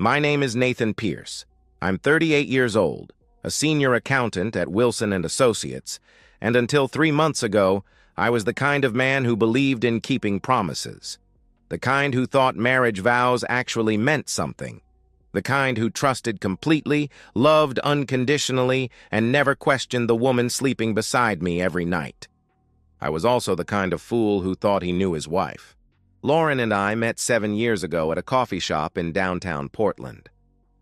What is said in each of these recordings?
My name is Nathan Pierce. I'm 38 years old, a senior accountant at Wilson & Associates, and until 3 months ago, I was the kind of man who believed in keeping promises. The kind who thought marriage vows actually meant something. The kind who trusted completely, loved unconditionally, and never questioned the woman sleeping beside me every night. I was also the kind of fool who thought he knew his wife. Lauren and I met 7 years ago at a coffee shop in downtown Portland.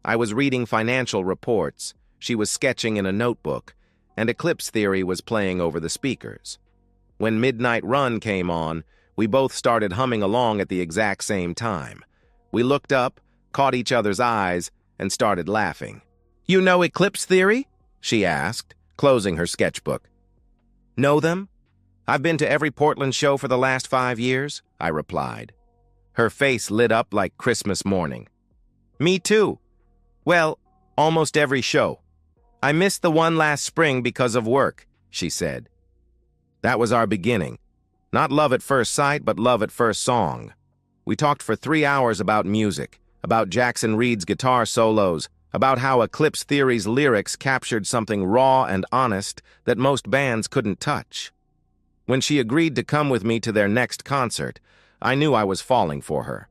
I was reading financial reports, she was sketching in a notebook, and Eclipse Theory was playing over the speakers. When Midnight Run came on, we both started humming along at the exact same time. We looked up, caught each other's eyes, and started laughing. "You know Eclipse Theory?" she asked, closing her sketchbook. "Know them? I've been to every Portland show for the last 5 years," I replied. Her face lit up like Christmas morning. "Me too. Well, almost every show. I missed the one last spring because of work," she said. That was our beginning. Not love at first sight, but love at first song. We talked for 3 hours about music, about Jackson Reed's guitar solos, about how Eclipse Theory's lyrics captured something raw and honest that most bands couldn't touch. When she agreed to come with me to their next concert, I knew I was falling for her.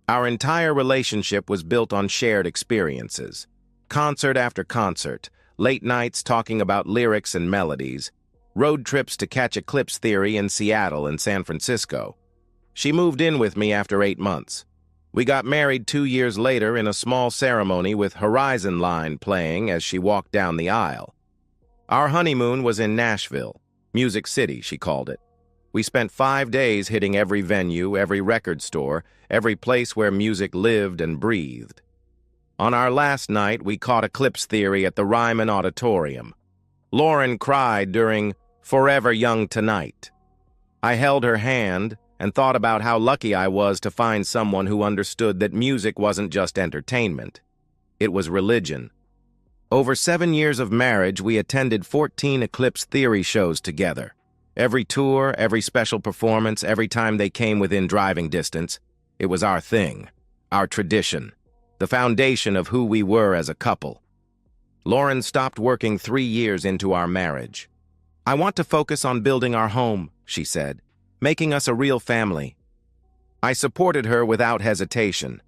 Our entire relationship was built on shared experiences. Concert after concert, late nights talking about lyrics and melodies, road trips to catch Eclipse Theory in Seattle and San Francisco. She moved in with me after 8 months. We got married 2 years later in a small ceremony with Horizon Line playing as she walked down the aisle. Our honeymoon was in Nashville. Music City, she called it. We spent 5 days hitting every venue, every record store, every place where music lived and breathed. On our last night, we caught Eclipse Theory at the Ryman Auditorium. Lauren cried during Forever Young Tonight. I held her hand and thought about how lucky I was to find someone who understood that music wasn't just entertainment. It was religion. Over 7 years of marriage, we attended 14 Eclipse Theory shows together. Every tour, every special performance, every time they came within driving distance, it was our thing, our tradition, the foundation of who we were as a couple. Lauren stopped working 3 years into our marriage. "I want to focus on building our home," she said, "making us a real family." I supported her without hesitation.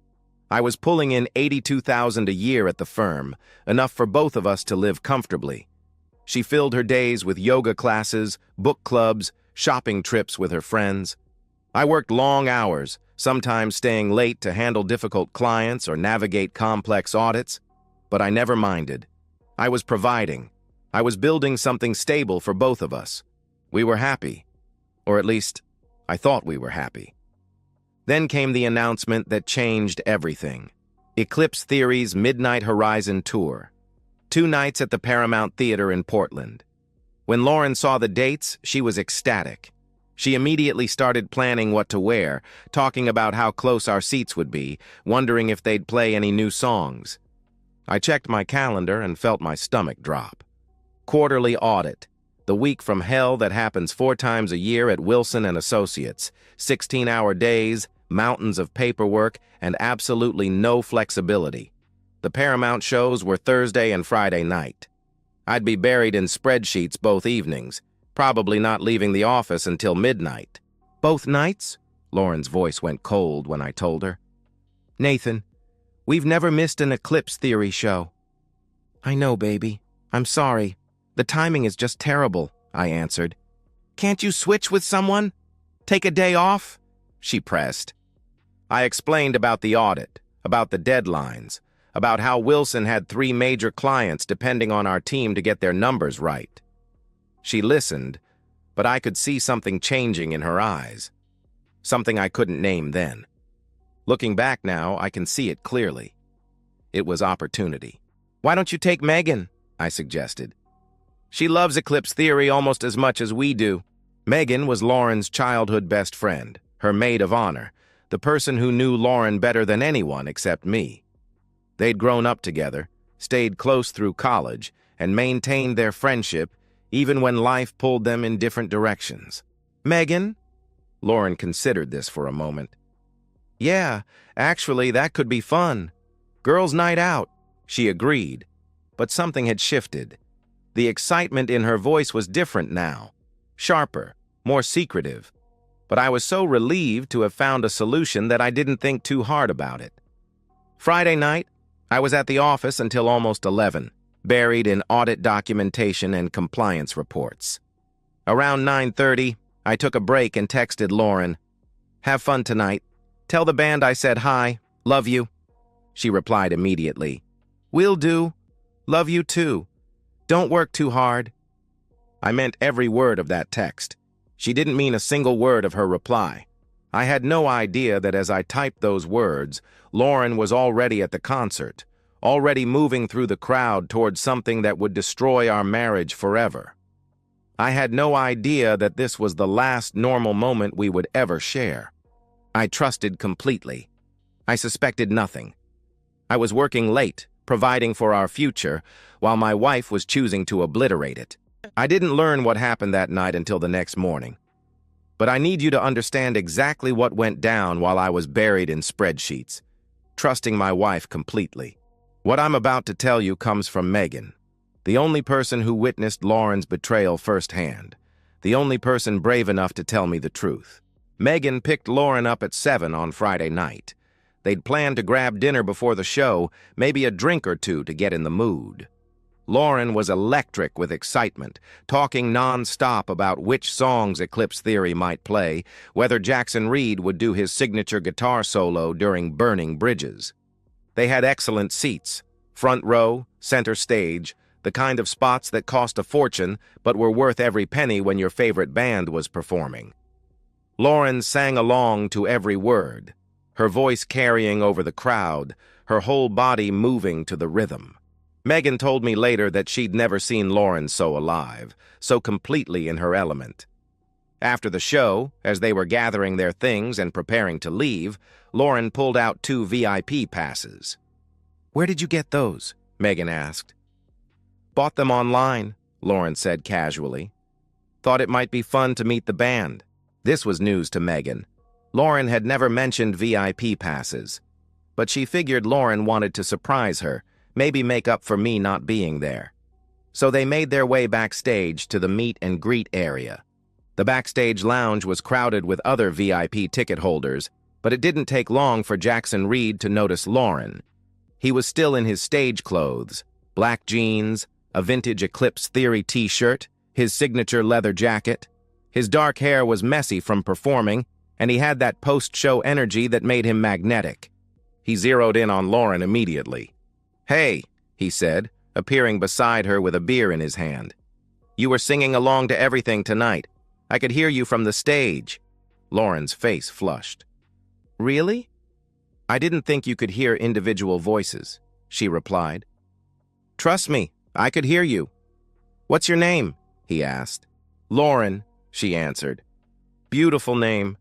I was pulling in $82,000 a year at the firm, enough for both of us to live comfortably. She filled her days with yoga classes, book clubs, shopping trips with her friends. I worked long hours, sometimes staying late to handle difficult clients or navigate complex audits, but I never minded. I was providing. I was building something stable for both of us. We were happy, or at least, I thought we were happy. Then came the announcement that changed everything. Eclipse Theory's Midnight Horizon Tour. 2 nights at the Paramount Theater in Portland. When Lauren saw the dates, she was ecstatic. She immediately started planning what to wear, talking about how close our seats would be, wondering if they'd play any new songs. I checked my calendar and felt my stomach drop. Quarterly audit. The week from hell that happens 4 times a year at Wilson & Associates. 16-hour days, mountains of paperwork, and absolutely no flexibility. The Paramount shows were Thursday and Friday night. I'd be buried in spreadsheets both evenings, probably not leaving the office until midnight. "Both nights?" Lauren's voice went cold when I told her. "Nathan, we've never missed an Eclipse Theory show." "I know, baby. I'm sorry. The timing is just terrible," I answered. "Can't you switch with someone? Take a day off?" she pressed. I explained about the audit, about the deadlines, about how Wilson had 3 major clients depending on our team to get their numbers right. She listened, but I could see something changing in her eyes. Something I couldn't name then. Looking back now, I can see it clearly. It was opportunity. "Why don't you take Megan?" I suggested. "She loves Eclipse Theory almost as much as we do." Megan was Lauren's childhood best friend, her maid of honor, the person who knew Lauren better than anyone except me. They'd grown up together, stayed close through college, and maintained their friendship even when life pulled them in different directions. "Megan?" Lauren considered this for a moment. "Yeah, actually, that could be fun." Girls' night out, she agreed. But something had shifted. The excitement in her voice was different now, sharper, more secretive. But I was so relieved to have found a solution that I didn't think too hard about it. Friday night, I was at the office until almost 11, buried in audit documentation and compliance reports. Around 9:30, I took a break and texted Lauren, "Have fun tonight. Tell the band I said hi, love you." She replied immediately, "Will do. Love you too. Don't work too hard." I meant every word of that text. She didn't mean a single word of her reply. I had no idea that as I typed those words, Lauren was already at the concert, already moving through the crowd towards something that would destroy our marriage forever. I had no idea that this was the last normal moment we would ever share. I trusted completely. I suspected nothing. I was working late, providing for our future, while my wife was choosing to obliterate it. I didn't learn what happened that night until the next morning. But I need you to understand exactly what went down while I was buried in spreadsheets, trusting my wife completely. What I'm about to tell you comes from Megan, the only person who witnessed Lauren's betrayal firsthand, the only person brave enough to tell me the truth. Megan picked Lauren up at 7 on Friday night. They'd planned to grab dinner before the show, maybe a drink or two to get in the mood. Lauren was electric with excitement, talking non-stop about which songs Eclipse Theory might play, whether Jackson Reed would do his signature guitar solo during Burning Bridges. They had excellent seats, front row, center stage, the kind of spots that cost a fortune but were worth every penny when your favorite band was performing. Lauren sang along to every word, her voice carrying over the crowd, her whole body moving to the rhythm. Megan told me later that she'd never seen Lauren so alive, so completely in her element. After the show, as they were gathering their things and preparing to leave, Lauren pulled out 2 VIP passes. "Where did you get those?" Megan asked. "Bought them online," Lauren said casually. "Thought it might be fun to meet the band." This was news to Megan. Lauren had never mentioned VIP passes, but she figured Lauren wanted to surprise her, maybe make up for me not being there. So they made their way backstage to the meet and greet area. The backstage lounge was crowded with other VIP ticket holders, but it didn't take long for Jackson Reed to notice Lauren. He was still in his stage clothes, black jeans, a vintage Eclipse Theory t-shirt, his signature leather jacket. His dark hair was messy from performing, and he had that post-show energy that made him magnetic. He zeroed in on Lauren immediately. "Hey," he said, appearing beside her with a beer in his hand. "You were singing along to everything tonight. I could hear you from the stage." Lauren's face flushed. "Really? I didn't think you could hear individual voices," she replied. "Trust me, I could hear you." "What's your name?" he asked. "Lauren," she answered. "Beautiful name."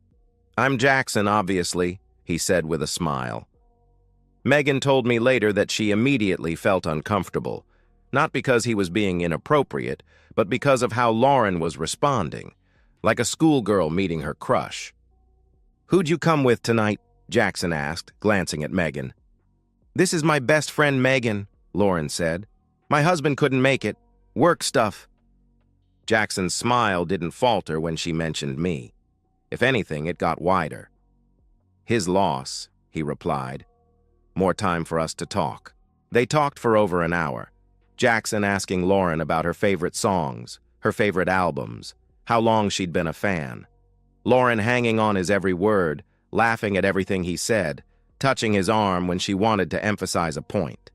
"I'm Jackson, obviously," he said with a smile. Megan told me later that she immediately felt uncomfortable, not because he was being inappropriate, but because of how Lauren was responding, like a schoolgirl meeting her crush. "Who'd you come with tonight?" Jackson asked, glancing at Megan. "This is my best friend Megan," Lauren said. "My husband couldn't make it. Work stuff." Jackson's smile didn't falter when she mentioned me. If anything, it got wider. "His loss," he replied. More time for us to talk. They talked for over an hour, Jackson asking Lauren about her favorite songs, her favorite albums, how long she'd been a fan. Lauren hanging on his every word, laughing at everything he said, touching his arm when she wanted to emphasize a point.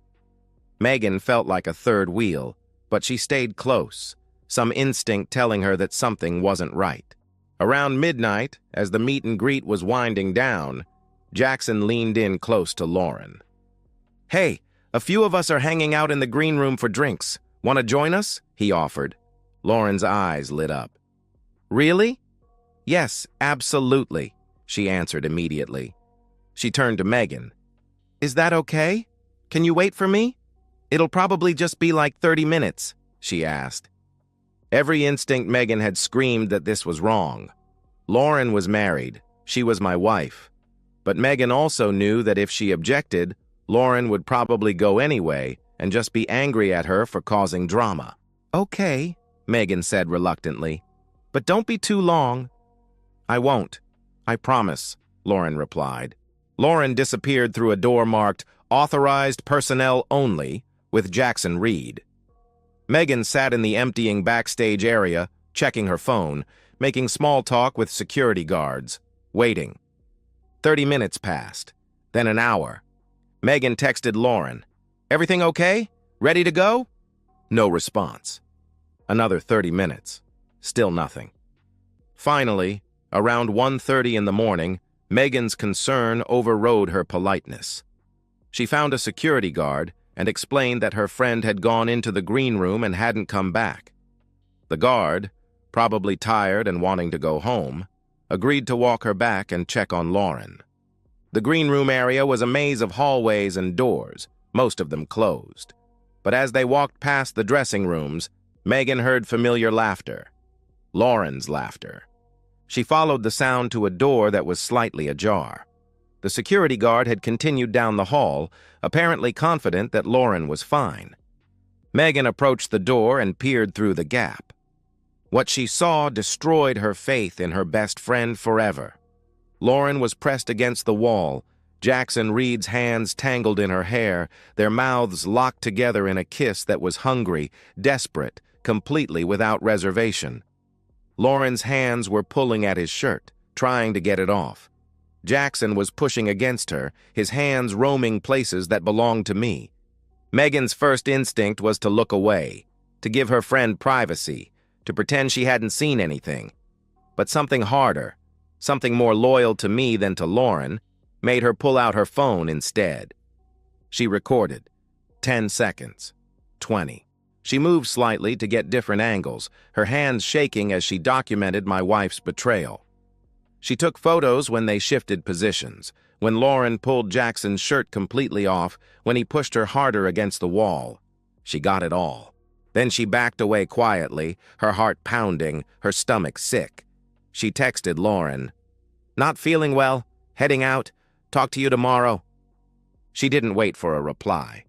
Megan felt like a third wheel, but she stayed close, some instinct telling her that something wasn't right. Around midnight, as the meet and greet was winding down, Jackson leaned in close to Lauren. "Hey, a few of us are hanging out in the green room for drinks. Want to join us?" he offered. Lauren's eyes lit up. "Really?" "Yes, absolutely," she answered immediately. She turned to Megan. "Is that okay? Can you wait for me? It'll probably just be like 30 minutes, she asked. Every instinct Megan had screamed that this was wrong. Lauren was married. She was my wife. But Megan also knew that if she objected, Lauren would probably go anyway and just be angry at her for causing drama. "Okay," Megan said reluctantly, "but don't be too long." "I won't. I promise," Lauren replied. Lauren disappeared through a door marked "Authorized Personnel Only" with Jackson Reed. Megan sat in the emptying backstage area, checking her phone, making small talk with security guards, waiting. 30 minutes passed, then an hour. Megan texted Lauren, "Everything okay? Ready to go?" No response. Another 30 minutes. Still nothing. Finally, around 1:30 in the morning, Megan's concern overrode her politeness. She found a security guard and explained that her friend had gone into the green room and hadn't come back. The guard, probably tired and wanting to go home, agreed to walk her back and check on Lauren. The green room area was a maze of hallways and doors, most of them closed. But as they walked past the dressing rooms, Megan heard familiar laughter. Lauren's laughter. She followed the sound to a door that was slightly ajar. The security guard had continued down the hall, apparently confident that Lauren was fine. Megan approached the door and peered through the gap. What she saw destroyed her faith in her best friend forever. Lauren was pressed against the wall, Jackson Reed's hands tangled in her hair, their mouths locked together in a kiss that was hungry, desperate, completely without reservation. Lauren's hands were pulling at his shirt, trying to get it off. Jackson was pushing against her, his hands roaming places that belonged to me. Megan's first instinct was to look away, to give her friend privacy, to pretend she hadn't seen anything. But something harder, something more loyal to me than to Lauren, made her pull out her phone instead. She recorded. 10 seconds. 20. She moved slightly to get different angles, her hands shaking as she documented my wife's betrayal. She took photos when they shifted positions, when Lauren pulled Jackson's shirt completely off, when he pushed her harder against the wall. She got it all. Then she backed away quietly, her heart pounding, her stomach sick. She texted Lauren, "Not feeling well, heading out, talk to you tomorrow." She didn't wait for a reply.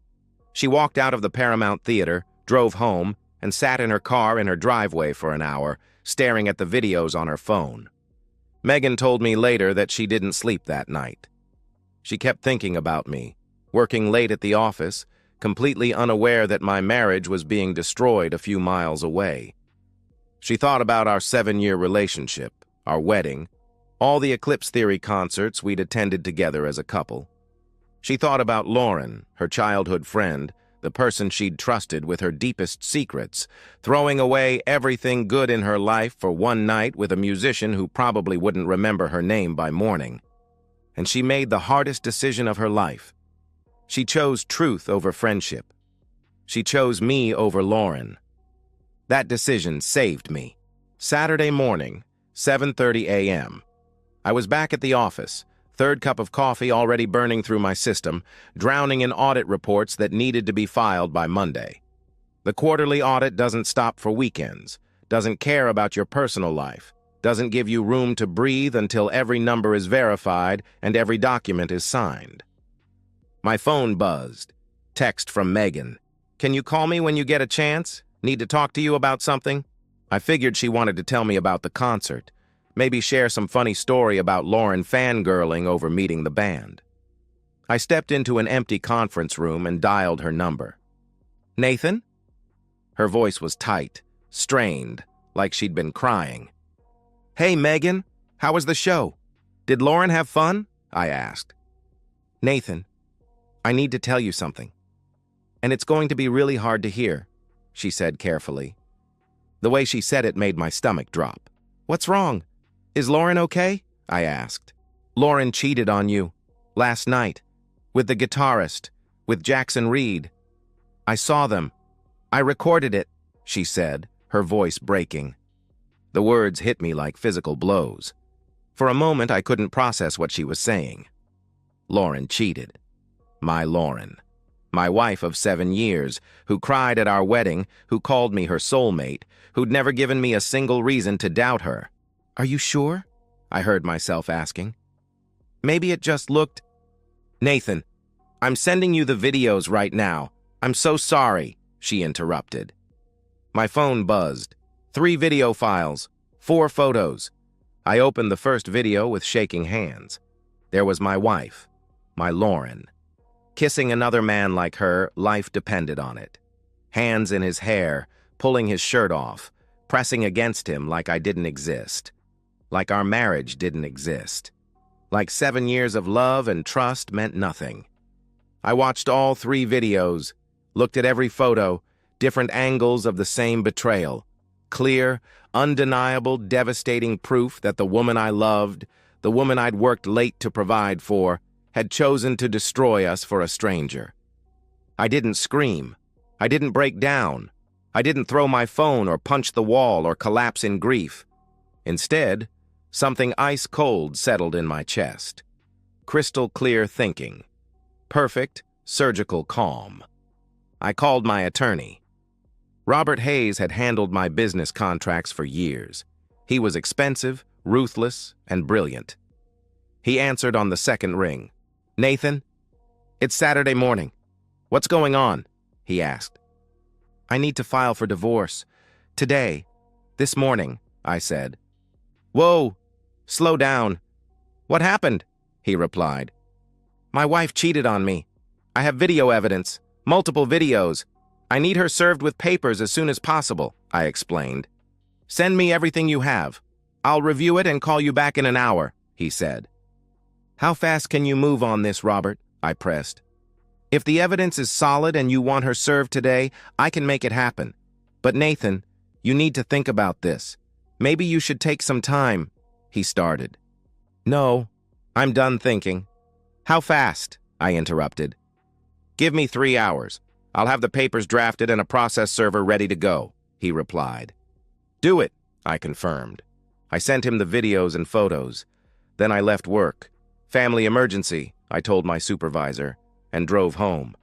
She walked out of the Paramount Theater, drove home, and sat in her car in her driveway for an hour, staring at the videos on her phone. Megan told me later that she didn't sleep that night. She kept thinking about me, working late at the office, completely unaware that my marriage was being destroyed a few miles away. She thought about our 7-year relationship, our wedding, all the Eclipse Theory concerts we'd attended together as a couple. She thought about Lauren, her childhood friend, the person she'd trusted with her deepest secrets, throwing away everything good in her life for one night with a musician who probably wouldn't remember her name by morning. And she made the hardest decision of her life. She chose truth over friendship. She chose me over Lauren. That decision saved me. Saturday morning, 7:30 a.m. I was back at the office, third cup of coffee already burning through my system, drowning in audit reports that needed to be filed by Monday. The quarterly audit doesn't stop for weekends, doesn't care about your personal life, doesn't give you room to breathe until every number is verified and every document is signed. My phone buzzed. Text from Megan. "Can you call me when you get a chance? Need to talk to you about something?" I figured she wanted to tell me about the concert. Maybe share some funny story about Lauren fangirling over meeting the band. I stepped into an empty conference room and dialed her number. "Nathan?" Her voice was tight, strained, like she'd been crying. "Hey, Megan, how was the show? Did Lauren have fun?" I asked. "Nathan, I need to tell you something. And it's going to be really hard to hear," she said carefully. The way she said it made my stomach drop. "What's wrong? Is Lauren okay?" I asked. "Lauren cheated on you. Last night. With the guitarist. With Jackson Reed. I saw them. I recorded it," she said, her voice breaking. The words hit me like physical blows. For a moment, I couldn't process what she was saying. Lauren cheated. My Lauren. My wife of 7 years, who cried at our wedding, who called me her soulmate, who'd never given me a single reason to doubt her. "Are you sure?" I heard myself asking. "Maybe it just looked—" "Nathan, I'm sending you the videos right now. I'm so sorry, she interrupted. My phone buzzed. 3 video files, 4 photos. I opened the first video with shaking hands. There was my wife, my Lauren. Kissing another man like her, life depended on it. Hands in his hair, pulling his shirt off, pressing against him like I didn't exist. Like our marriage didn't exist. Like 7 years of love and trust meant nothing. I watched all 3 videos, looked at every photo, different angles of the same betrayal. Clear, undeniable, devastating proof that the woman I loved, the woman I'd worked late to provide for, had chosen to destroy us for a stranger. I didn't scream. I didn't break down. I didn't throw my phone or punch the wall or collapse in grief. Instead, something ice cold settled in my chest. Crystal clear thinking. Perfect, surgical calm. I called my attorney. Robert Hayes had handled my business contracts for years. He was expensive, ruthless, and brilliant. He answered on the second ring. "Nathan, it's Saturday morning. What's going on?" he asked. "I need to file for divorce. Today. This morning," I said. "Whoa, slow down. What happened?" he replied. "My wife cheated on me. I have video evidence, multiple videos. I need her served with papers as soon as possible," I explained. "Send me everything you have. I'll review it and call you back in an hour," he said. "How fast can you move on this, Robert?" I pressed. "If the evidence is solid and you want her served today, I can make it happen. But Nathan, you need to think about this. Maybe you should take some time," he started. "No, I'm done thinking." "How fast?" I interrupted. "Give me 3 hours. I'll have the papers drafted and a process server ready to go," he replied. "Do it," I confirmed. I sent him the videos and photos. Then I left work. "Family emergency," I told my supervisor, and drove home.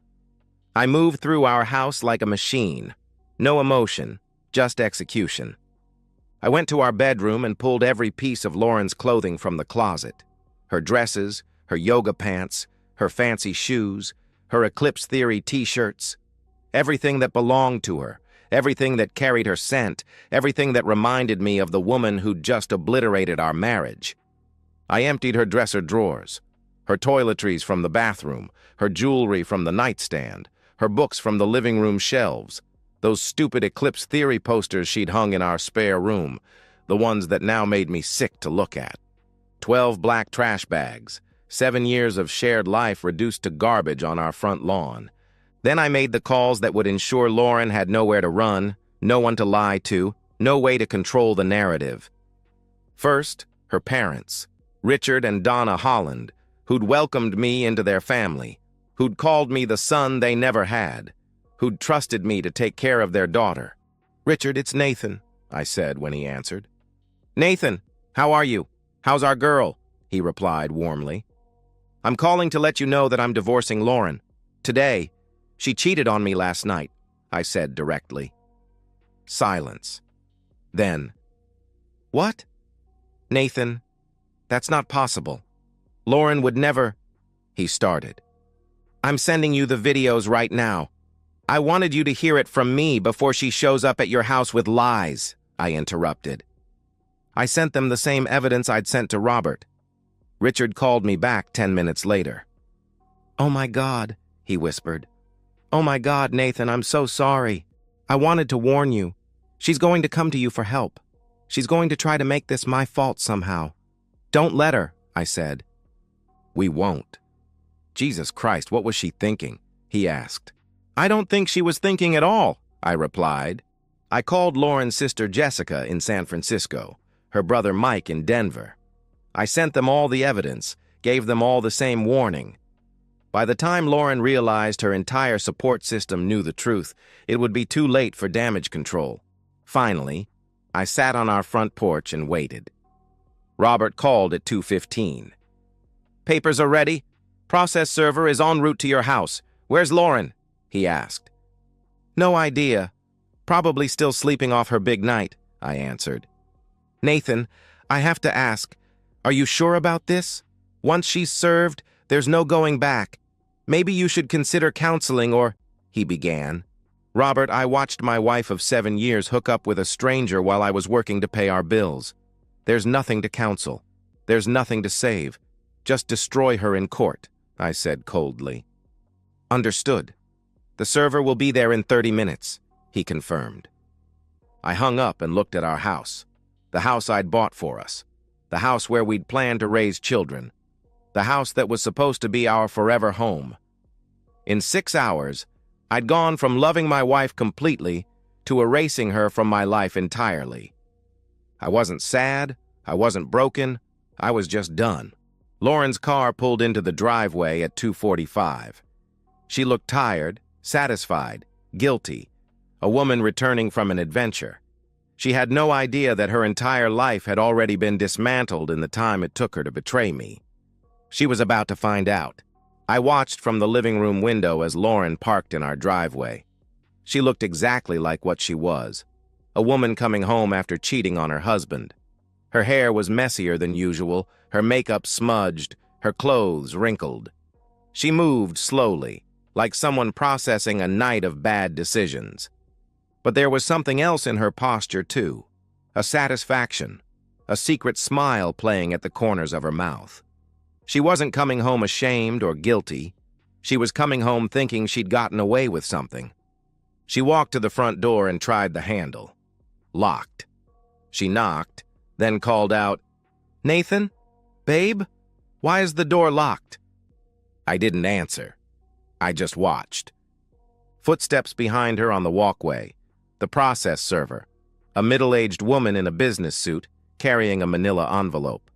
I moved through our house like a machine. No emotion, just execution. I went to our bedroom and pulled every piece of Lauren's clothing from the closet. Her dresses, her yoga pants, her fancy shoes, her Eclipse Theory t-shirts. Everything that belonged to her, everything that carried her scent, everything that reminded me of the woman who'd just obliterated our marriage. I emptied her dresser drawers, her toiletries from the bathroom, her jewelry from the nightstand, her books from the living room shelves, those stupid Eclipse Theory posters she'd hung in our spare room, the ones that now made me sick to look at. 12 black trash bags, 7 years of shared life reduced to garbage on our front lawn. Then I made the calls that would ensure Lauren had nowhere to run, no one to lie to, no way to control the narrative. First, her parents, Richard and Donna Holland, who'd welcomed me into their family, who'd called me the son they never had, who'd trusted me to take care of their daughter. "Richard, it's Nathan," I said when he answered. "Nathan, how are you? How's our girl?" he replied warmly. "I'm calling to let you know that I'm divorcing Lauren. Today. She cheated on me last night," I said directly. Silence. Then, "What?" "Nathan, that's not possible. Lauren would never," he started. "I'm sending you the videos right now. I wanted you to hear it from me before she shows up at your house with lies," I interrupted. I sent them the same evidence I'd sent to Robert. Richard called me back 10 minutes later. "Oh my God," he whispered. "Oh my God, Nathan, I'm so sorry. I wanted to warn you. She's going to come to you for help. She's going to try to make this my fault somehow. Don't let her," I said. "We won't." "Jesus Christ, what was she thinking?" he asked. "I don't think she was thinking at all," I replied. I called Lauren's sister Jessica in San Francisco, her brother Mike in Denver. I sent them all the evidence, gave them all the same warning. By the time Lauren realized her entire support system knew the truth, it would be too late for damage control. Finally, I sat on our front porch and waited. Robert called at 2:15. "Papers are ready. Process server is en route to your house. Where's Lauren?" he asked. "No idea. Probably still sleeping off her big night," I answered. "Nathan, I have to ask, are you sure about this? Once she's served, there's no going back." Maybe you should consider counseling or—" he began. "Robert, I watched my wife of 7 years hook up with a stranger while I was working to pay our bills. There's nothing to counsel. There's nothing to save. Just destroy her in court," I said coldly. "Understood. The server will be there in 30 minutes, he confirmed. I hung up and looked at our house. The house I'd bought for us. The house where we'd planned to raise children. The house that was supposed to be our forever home. In 6 hours, I'd gone from loving my wife completely to erasing her from my life entirely. I wasn't sad, I wasn't broken, I was just done. Lauren's car pulled into the driveway at 2:45. She looked tired, satisfied, guilty, a woman returning from an adventure. She had no idea that her entire life had already been dismantled in the time it took her to betray me. She was about to find out. I watched from the living room window as Lauren parked in our driveway. She looked exactly like what she was, a woman coming home after cheating on her husband. Her hair was messier than usual, her makeup smudged, her clothes wrinkled. She moved slowly, like someone processing a night of bad decisions. But there was something else in her posture, too, a satisfaction, a secret smile playing at the corners of her mouth. She wasn't coming home ashamed or guilty. She was coming home thinking she'd gotten away with something. She walked to the front door and tried the handle. Locked. She knocked, then called out, "Nathan? Babe? Why is the door locked?" I didn't answer. I just watched. Footsteps behind her on the walkway. The process server, a middle-aged woman in a business suit, carrying a manila envelope.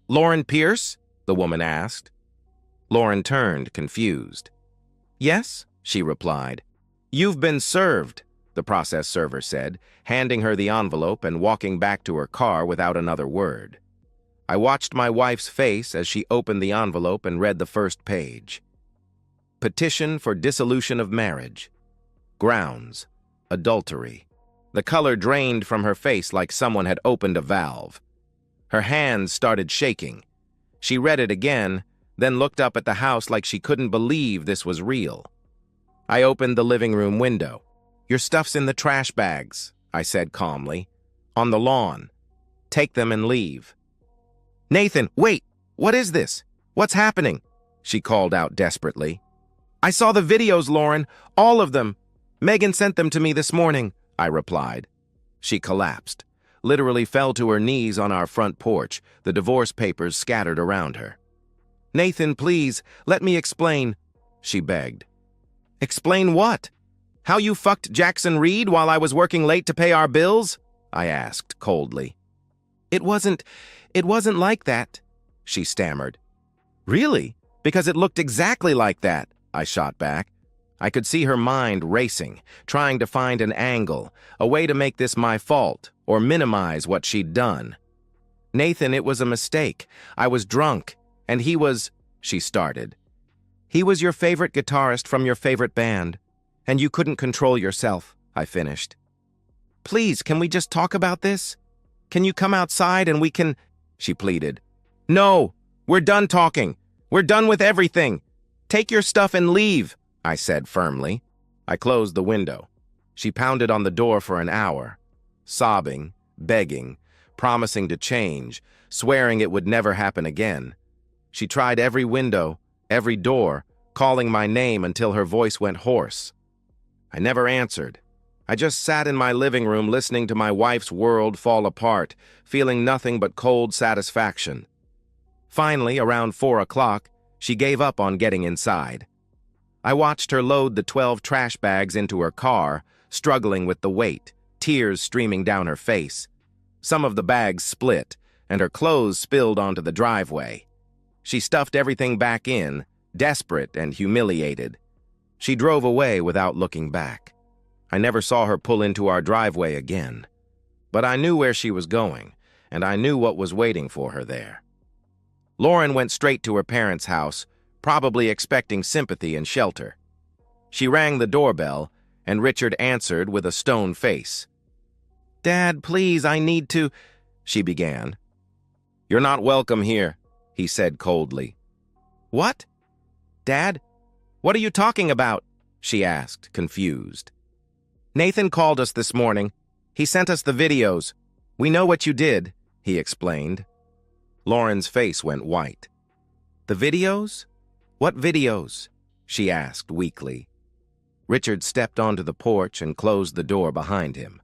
"Lauren Pierce?" the woman asked. Lauren turned, confused. "Yes," she replied. "You've been served," the process server said, handing her the envelope and walking back to her car without another word. I watched my wife's face as she opened the envelope and read the first page. Petition for dissolution of marriage. Grounds. Adultery. The color drained from her face like someone had opened a valve. Her hands started shaking. She read it again, then looked up at the house like she couldn't believe this was real. I opened the living room window. "Your stuff's in the trash bags," I said calmly. "On the lawn. Take them and leave." "Nathan, wait! What is this? What's happening?" she called out desperately. "I saw the videos, Lauren. All of them. Megan sent them to me this morning," I replied. She collapsed, literally fell to her knees on our front porch, the divorce papers scattered around her. "Nathan, please, let me explain," she begged. "Explain what? How you fucked Jackson Reed while I was working late to pay our bills?" I asked coldly. It wasn't like that," she stammered. "Really? Because it looked exactly like that," I shot back. I could see her mind racing, trying to find an angle, a way to make this my fault or minimize what she'd done. "Nathan, it was a mistake. I was drunk, and he was—" she started. "He was your favorite guitarist from your favorite band, and you couldn't control yourself," I finished. "Please, can we just talk about this? Can you come outside and we can—" she pleaded. "No, we're done talking. We're done with everything. Take your stuff and leave," I said firmly. I closed the window. She pounded on the door for an hour, sobbing, begging, promising to change, swearing it would never happen again. She tried every window, every door, calling my name until her voice went hoarse. I never answered. I just sat in my living room listening to my wife's world fall apart, feeling nothing but cold satisfaction. Finally, around 4 o'clock, she gave up on getting inside. I watched her load the 12 trash bags into her car, struggling with the weight, tears streaming down her face. Some of the bags split, and her clothes spilled onto the driveway. She stuffed everything back in, desperate and humiliated. She drove away without looking back. I never saw her pull into our driveway again. But I knew where she was going, and I knew what was waiting for her there. Lauren went straight to her parents' house, probably expecting sympathy and shelter. She rang the doorbell, and Richard answered with a stone face. "Dad, please, I need to—" she began. "You're not welcome here," he said coldly. "What? Dad, "What are you talking about?" she asked, confused. "Nathan called us this morning. He sent us the videos. We know what you did," he explained. Lauren's face went white. "The videos? What videos?" she asked weakly. Richard stepped onto the porch and closed the door behind him.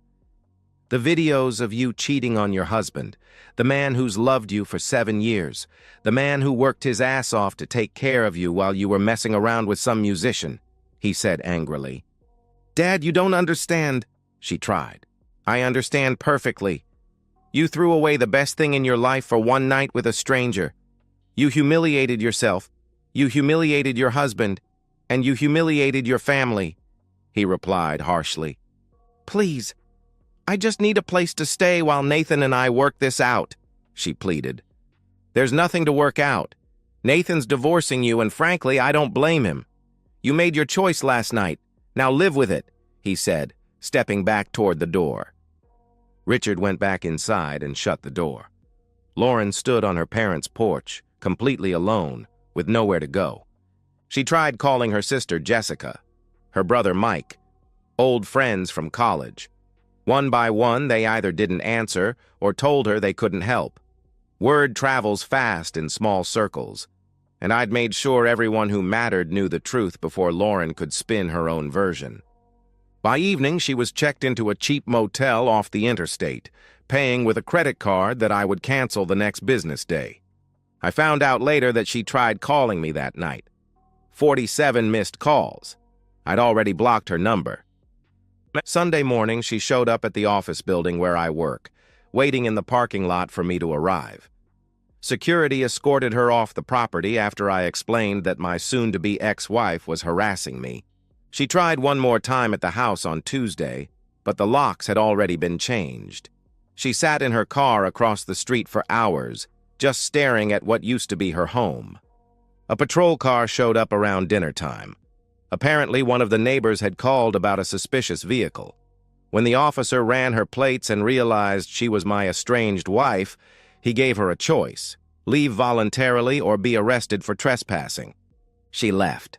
"The videos of you cheating on your husband, the man who's loved you for 7 years, the man who worked his ass off to take care of you while you were messing around with some musician," he said angrily. "Dad, you don't understand," she tried. "I understand perfectly. You threw away the best thing in your life for one night with a stranger. You humiliated yourself, you humiliated your husband, and you humiliated your family," he replied harshly. "Please, I just need a place to stay while Nathan and I work this out," she pleaded. "There's nothing to work out. Nathan's divorcing you, and frankly, I don't blame him. You made your choice last night. Now live with it," he said, stepping back toward the door. Richard went back inside and shut the door. Lauren stood on her parents' porch, completely alone, with nowhere to go. She tried calling her sister Jessica, her brother Mike, old friends from college. One by one, they either didn't answer or told her they couldn't help. Word travels fast in small circles, and I'd made sure everyone who mattered knew the truth before Lauren could spin her own version. By evening, she was checked into a cheap motel off the interstate, paying with a credit card that I would cancel the next business day. I found out later that she tried calling me that night. 47 missed calls. I'd already blocked her number. Sunday morning, she showed up at the office building where I work, waiting in the parking lot for me to arrive. Security escorted her off the property after I explained that my soon-to-be ex-wife was harassing me. She tried one more time at the house on Tuesday, but the locks had already been changed. She sat in her car across the street for hours, just staring at what used to be her home. A patrol car showed up around dinner time. Apparently, one of the neighbors had called about a suspicious vehicle. When the officer ran her plates and realized she was my estranged wife, he gave her a choice: leave voluntarily or be arrested for trespassing. She left.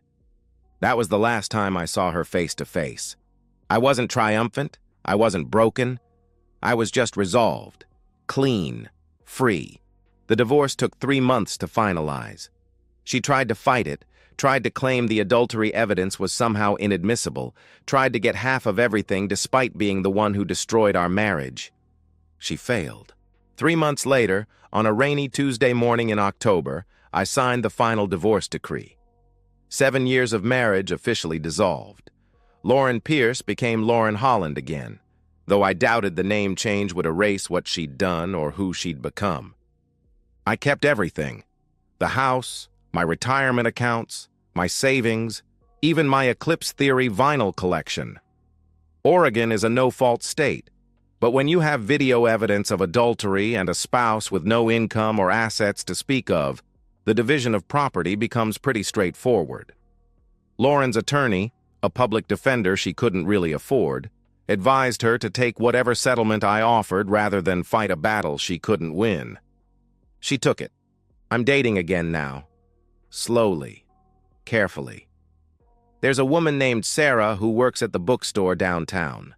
That was the last time I saw her face to face. I wasn't triumphant. I wasn't broken. I was just resolved, clean, free. The divorce took 3 months to finalize. She tried to fight it, tried to claim the adultery evidence was somehow inadmissible, tried to get half of everything despite being the one who destroyed our marriage. She failed. 3 months later, on a rainy Tuesday morning in October, I signed the final divorce decree. 7 years of marriage officially dissolved. Lauren Pierce became Lauren Holland again, though I doubted the name change would erase what she'd done or who she'd become. I kept everything: the house, my retirement accounts, my savings, even my Eclipse Theory vinyl collection. Oregon is a no-fault state, but when you have video evidence of adultery and a spouse with no income or assets to speak of, the division of property becomes pretty straightforward. Lauren's attorney, a public defender she couldn't really afford, advised her to take whatever settlement I offered rather than fight a battle she couldn't win. She took it. I'm dating again now. Slowly. Carefully. There's a woman named Sarah who works at the bookstore downtown.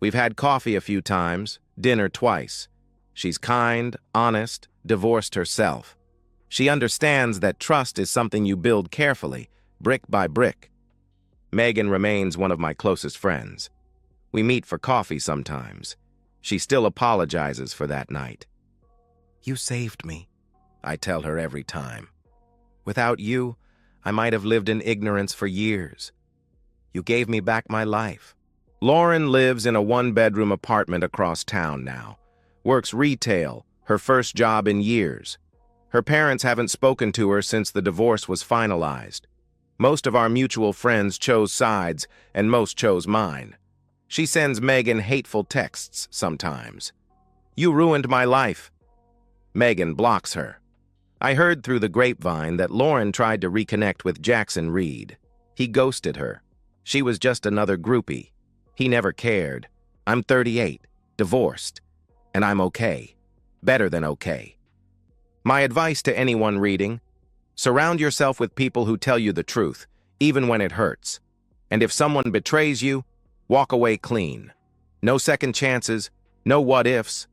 We've had coffee a few times, dinner twice. She's kind, honest, divorced herself. She understands that trust is something you build carefully, brick by brick. Megan remains one of my closest friends. We meet for coffee sometimes. She still apologizes for that night. "You saved me," I tell her every time. "Without you, I might have lived in ignorance for years. You gave me back my life." Lauren lives in a 1-bedroom apartment across town now. Works retail, her first job in years. Her parents haven't spoken to her since the divorce was finalized. Most of our mutual friends chose sides, and most chose mine. She sends Megan hateful texts sometimes. "You ruined my life." Megan blocks her. I heard through the grapevine that Lauren tried to reconnect with Jackson Reed. He ghosted her. She was just another groupie. He never cared. I'm 38, divorced, and I'm okay. Better than okay. My advice to anyone reading: surround yourself with people who tell you the truth, even when it hurts. And if someone betrays you, walk away clean. No second chances, no what-ifs.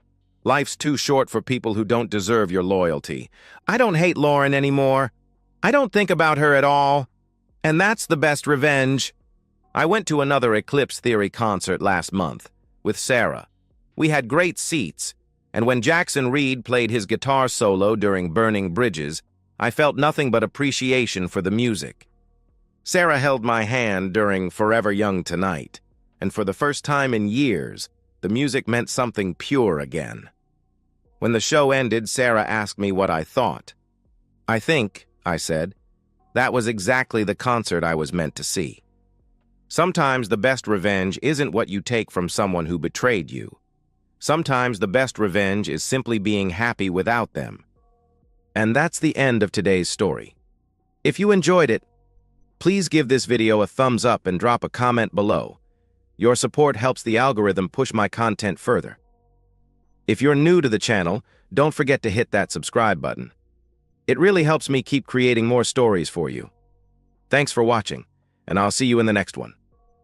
Life's too short for people who don't deserve your loyalty. I don't hate Lauren anymore. I don't think about her at all. And that's the best revenge. I went to another Eclipse Theory concert last month with Sarah. We had great seats, and when Jackson Reed played his guitar solo during Burning Bridges, I felt nothing but appreciation for the music. Sarah held my hand during Forever Young Tonight, and for the first time in years, the music meant something pure again. When the show ended, Sarah asked me what I thought. I think, I said, that was exactly the concert I was meant to see. Sometimes the best revenge isn't what you take from someone who betrayed you. Sometimes the best revenge is simply being happy without them. And that's the end of today's story. If you enjoyed it, please give this video a thumbs up and drop a comment below. Your support helps the algorithm push my content further. If you're new to the channel, don't forget to hit that subscribe button. It really helps me keep creating more stories for you. Thanks for watching, and I'll see you in the next one.